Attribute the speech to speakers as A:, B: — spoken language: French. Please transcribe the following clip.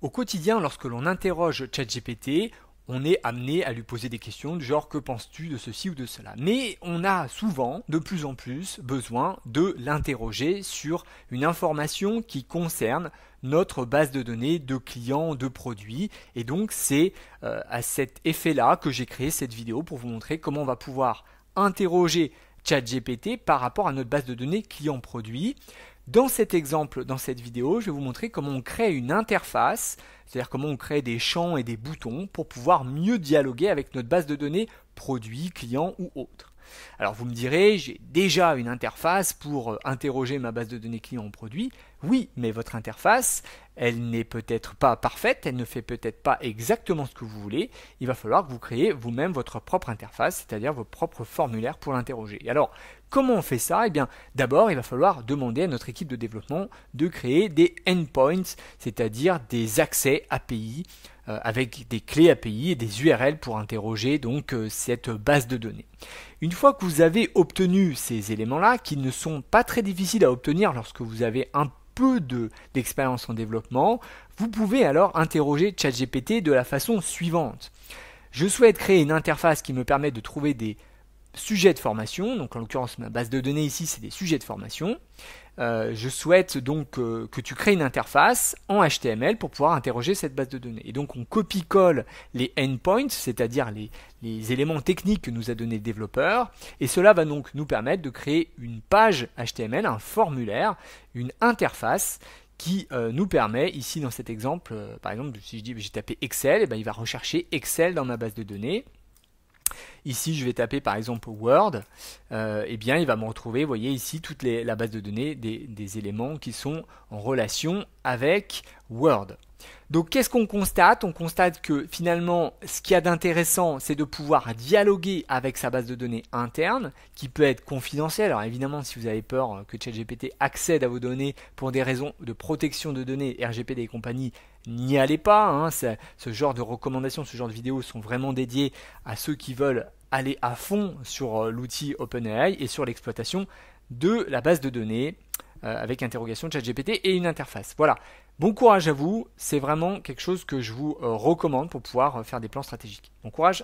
A: Au quotidien, lorsque l'on interroge ChatGPT, on est amené à lui poser des questions du genre que penses-tu de ceci ou de cela. Mais on a souvent, de plus en plus, besoin de l'interroger sur une information qui concerne notre base de données de clients, de produits. Et donc c'est à cet effet-là que j'ai créé cette vidéo pour vous montrer comment on va pouvoir interroger ChatGPT par rapport à notre base de données client-produit. Dans cet exemple, dans cette vidéo, je vais vous montrer comment on crée une interface, c'est-à-dire comment on crée des champs et des boutons pour pouvoir mieux dialoguer avec notre base de données produit, client ou autre. Alors vous me direz, j'ai déjà une interface pour interroger ma base de données client ou produit. Oui, mais votre interface, elle n'est peut-être pas parfaite, elle ne fait peut-être pas exactement ce que vous voulez. Il va falloir que vous créez vous-même votre propre interface, c'est-à-dire vos propres formulaires pour l'interroger. Et alors, comment on fait ça? Eh bien, d'abord, il va falloir demander à notre équipe de développement de créer des endpoints, c'est-à-dire des accès API avec des clés API et des URL pour interroger donc cette base de données. Une fois que vous avez obtenu ces éléments-là, qui ne sont pas très difficiles à obtenir lorsque vous avez un peu d'expérience en développement, vous pouvez alors interroger ChatGPT de la façon suivante. Je souhaite créer une interface qui me permette de trouver des sujets de formation, donc en l'occurrence ma base de données ici c'est des sujets de formation. Je souhaite donc que tu crées une interface en HTML pour pouvoir interroger cette base de données. Et donc on copie-colle les endpoints, c'est-à-dire les éléments techniques que nous a donné le développeur, et cela va donc nous permettre de créer une page HTML, un formulaire, une interface qui nous permet, ici dans cet exemple, par exemple si je dis j'ai tapé Excel, et bien il va rechercher Excel dans ma base de données. Ici, je vais taper par exemple Word, et bien il va me retrouver, vous voyez ici, toute la base de données des éléments qui sont en relation avec Word. Donc qu'est-ce qu'on constate? On constate que finalement, ce qu'il y a d'intéressant, c'est de pouvoir dialoguer avec sa base de données interne, qui peut être confidentielle. Alors évidemment, si vous avez peur que ChatGPT accède à vos données pour des raisons de protection de données, RGPD et compagnie, n'y allez pas. Hein. Ce genre de recommandations, ce genre de vidéos sont vraiment dédiées à ceux qui veulent aller à fond sur l'outil OpenAI et sur l'exploitation de la base de données avec interrogation de ChatGPT et une interface. Voilà. Bon courage à vous, c'est vraiment quelque chose que je vous recommande pour pouvoir faire des plans stratégiques. Bon courage!